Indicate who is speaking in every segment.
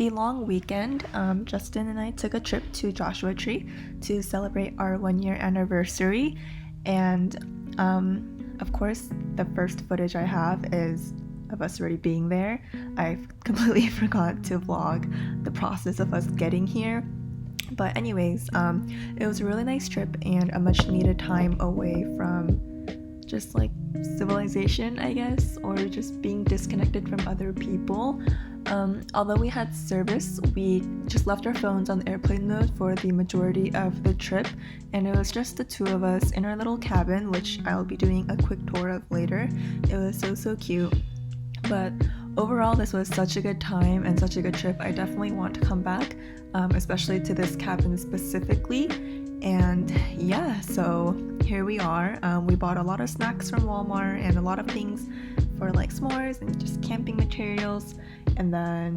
Speaker 1: the long weekend, Justin and I took a trip to Joshua Tree to celebrate our 1-year anniversary. And of course, the first footage I have is of us already being there. I completely forgot to vlog the process of us getting here. But anyways, it was a really nice trip and a much needed time away from just like civilization, I guess, or just being disconnected from other people. Although we had service, we just left our phones on airplane mode for the majority of the trip, and it was just the two of us in our little cabin, which I'll be doing a quick tour of later. It was so cute. But overall, this was such a good time and such a good trip. I definitely want to come back, especially to this cabin specifically. And yeah, so here we are. We bought a lot of snacks from Walmart and a lot of things for like s'mores and just camping materials. And then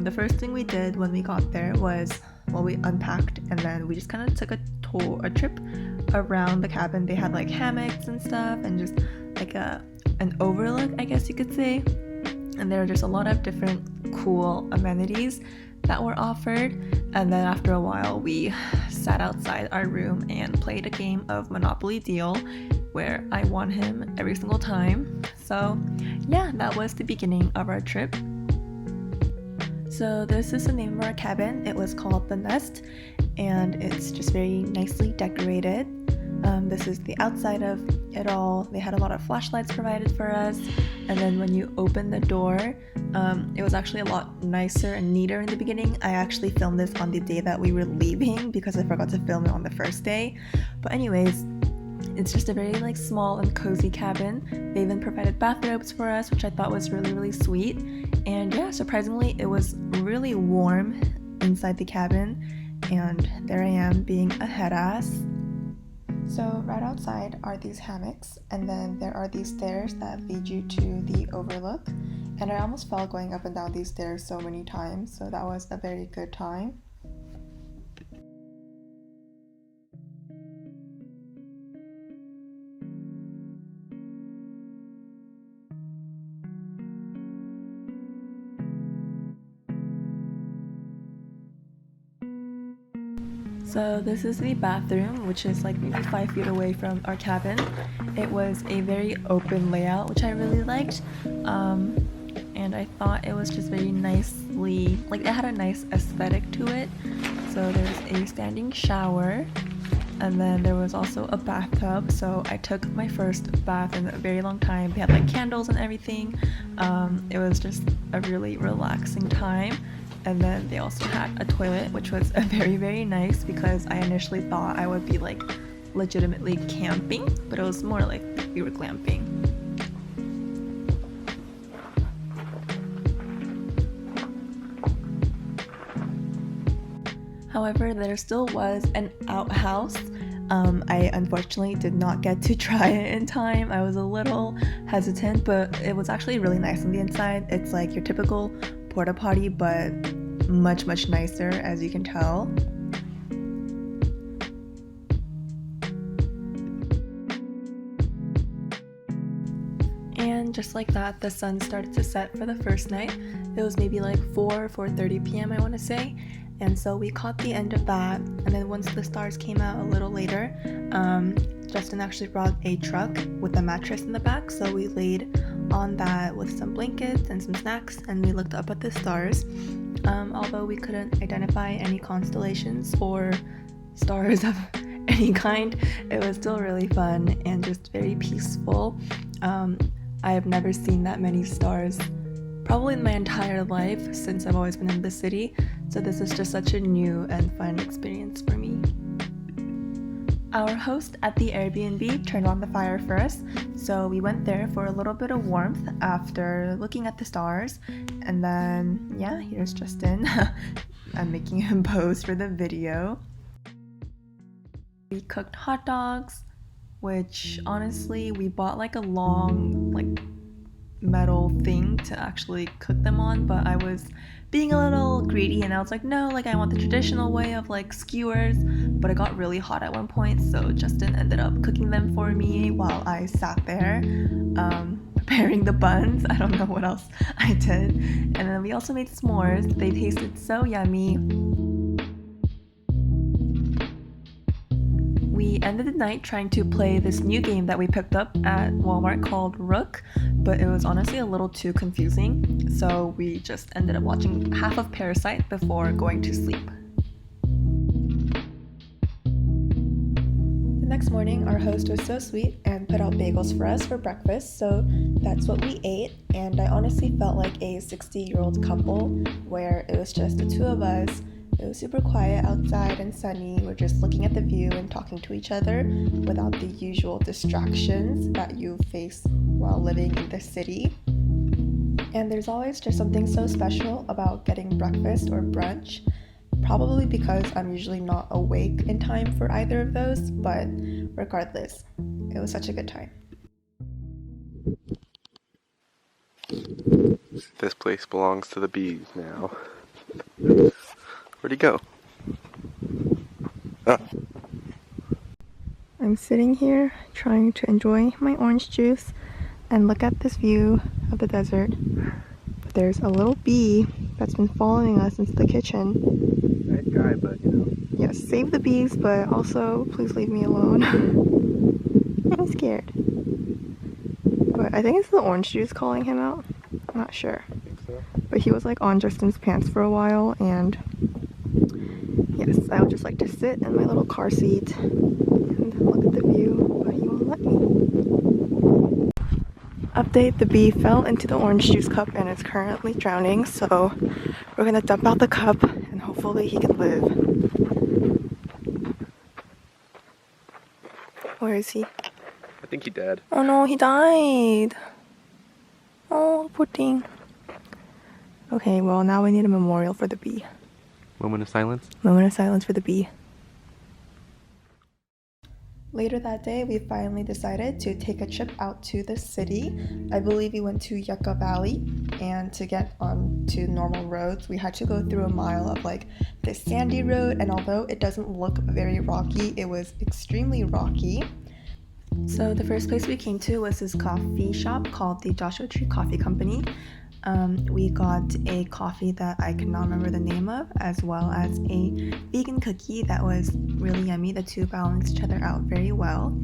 Speaker 1: the first thing we did when we got there was, well, we unpacked and then we just kind of took a trip around the cabin. They had like hammocks and stuff and just like an overlook, I guess you could say. And there were just a lot of different cool amenities that were offered. And then after a while, we sat outside our room and played a game of Monopoly Deal where I won him every single time. So yeah, that was the beginning of our trip. So this is the name of our cabin. It was called The Nest, and it's just very nicely decorated. This is the outside of it all. They had a lot of flashlights provided for us, and then when you open the door, it was actually a lot nicer and neater in the beginning. I actually filmed this on the day that we were leaving because I forgot to film it on the first day. But anyways, it's just a very like small and cozy cabin. They even provided bathrobes for us, which I thought was really sweet. And yeah, surprisingly, it was really warm inside the cabin, and there I am being a head ass. So right outside are these hammocks, and then there are these stairs that lead you to the overlook. And I almost fell going up and down these stairs so many times, so that was a very good time. So this is the bathroom, which is like maybe 5 feet away from our cabin. It was a very open layout, which I really liked. And I thought it was just very nicely, like it had a nice aesthetic to it. So there's a standing shower, and then there was also a bathtub. So I took my first bath in a very long time. They had like candles and everything. It was just a really relaxing time. And then they also had a toilet, which was very nice because I initially thought I would be like legitimately camping, but it was more like we were glamping. However, there still was an outhouse. I unfortunately did not get to try it in time. I was a little hesitant, but it was actually really nice on the inside. It's like your typical porta potty, but much nicer, as you can tell. And just like that, the sun started to set for the first night. It was maybe like 4:30 p.m. I want to say. And so we caught the end of that, and then once the stars came out a little later, Justin actually brought a truck with a mattress in the back, so we laid on that with some blankets and some snacks, and we looked up at the stars. Although we couldn't identify any constellations or stars of any kind, it was still really fun and just very peaceful. I have never seen that many stars probably in my entire life since I've always been in the city, so this is just such a new and fun experience for me. Our host at the Airbnb turned on the fire for us, so we went there for a little bit of warmth after looking at the stars. And then yeah, here's Justin. I'm making him pose for the video. We cooked hot dogs, which honestly we bought like a long like metal thing to actually cook them on, but I was being a little greedy and I was like, no, like I want the traditional way of like skewers, but it got really hot at one point, so Justin ended up cooking them for me while I sat there preparing the buns. I don't know what else I did. And then we also made s'mores. They tasted so yummy. We ended the night trying to play this new game that we picked up at Walmart called Rook, but it was honestly a little too confusing, so we just ended up watching half of Parasite before going to sleep. The next morning, our host was so sweet and put out bagels for us for breakfast, so that's what we ate, and I honestly felt like a 60-year-old couple where it was just the two of us. It was super quiet outside and sunny. We're just looking at the view and talking to each other without the usual distractions that you face while living in the city. And there's always just something so special about getting breakfast or brunch, probably because I'm usually not awake in time for either of those, but regardless, it was such a good time.
Speaker 2: This place belongs to the bees now. Where'd he go? Ah.
Speaker 1: I'm sitting here trying to enjoy my orange juice and look at this view of the desert. But there's a little bee that's been following us into the kitchen.
Speaker 2: Nice guy, but you know.
Speaker 1: Yes, save the bees, but also please leave me alone. I'm scared. But I think it's the orange juice calling him out. I'm not sure.
Speaker 2: I think so.
Speaker 1: But he was like on Justin's pants for a while, and yes, I would just like to sit in my little car seat and look at the view, but he won't let me. Update, the bee fell into the orange juice cup and is currently drowning, so we're gonna dump out the cup and hopefully he can live. Where is he?
Speaker 2: I think he dead.
Speaker 1: Oh no, he died! Oh, poor thing. Okay, well now we need a memorial for the bee.
Speaker 2: Moment of silence.
Speaker 1: Moment of silence for the bee. Later that day, we finally decided to take a trip out to the city. I believe we went to Yucca Valley, and to get onto normal roads, we had to go through a mile of like this sandy road, and although it doesn't look very rocky, it was extremely rocky. So the first place we came to was this coffee shop called the Joshua Tree Coffee Company. We got a coffee that I cannot remember the name of, as well as a vegan cookie that was really yummy. The two balanced each other out very well.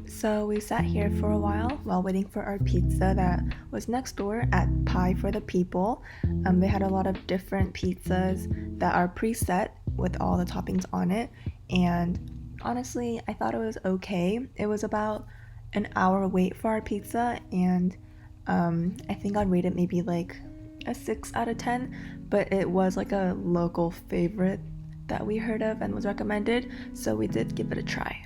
Speaker 1: So we sat here for a while waiting for our pizza that was next door at Pie for the People. They had a lot of different pizzas that are preset with all the toppings on it, and honestly, I thought it was okay. It was about an hour wait for our pizza, and I think I'd rate it maybe like a 6 out of 10, but it was like a local favorite that we heard of and was recommended, so we did give it a try.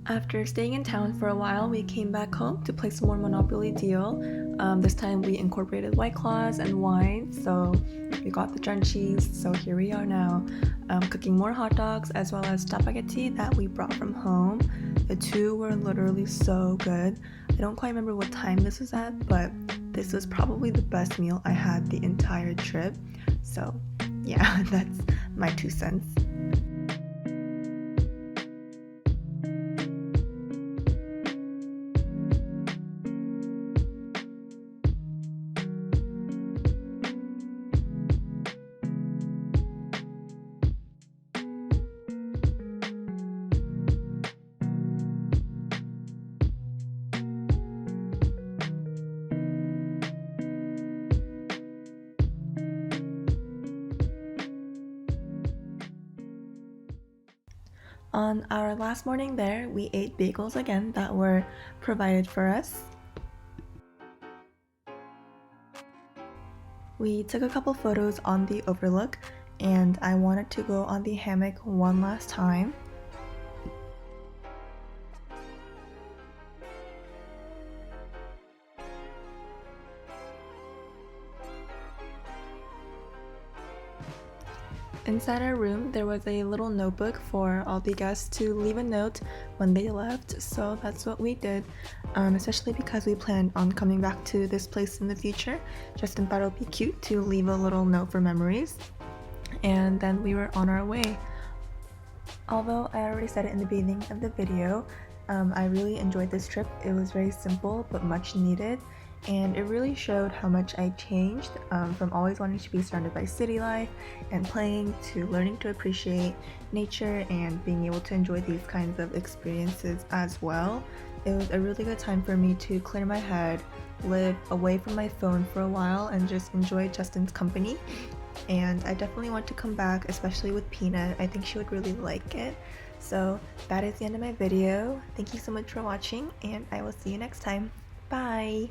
Speaker 1: After staying in town for a while, we came back home to play some more Monopoly Deal. This time we incorporated White Claws and wine, so we got the drenchies, so here we are now, cooking more hot dogs as well as spaghetti that we brought from home. The two were literally so good. I don't quite remember what time this was at, but this was probably the best meal I had the entire trip. So yeah, that's my 2 cents. On our last morning there, we ate bagels again that were provided for us. We took a couple photos on the overlook, and I wanted to go on the hammock one last time. Inside our room, there was a little notebook for all the guests to leave a note when they left, so that's what we did, especially because we planned on coming back to this place in the future. Justin thought it would be cute to leave a little note for memories, and then we were on our way. Although I already said it in the beginning of the video, I really enjoyed this trip. It was very simple but much needed, and it really showed how much I changed from always wanting to be surrounded by city life and playing to learning to appreciate nature and being able to enjoy these kinds of experiences as well. It was a really good time for me to clear my head, live away from my phone for a while, and just enjoy Justin's company. And I definitely want to come back, especially with Peanut. I think she would really like it. So that is the end of my video. Thank you so much for watching, and I will see you next time. Bye!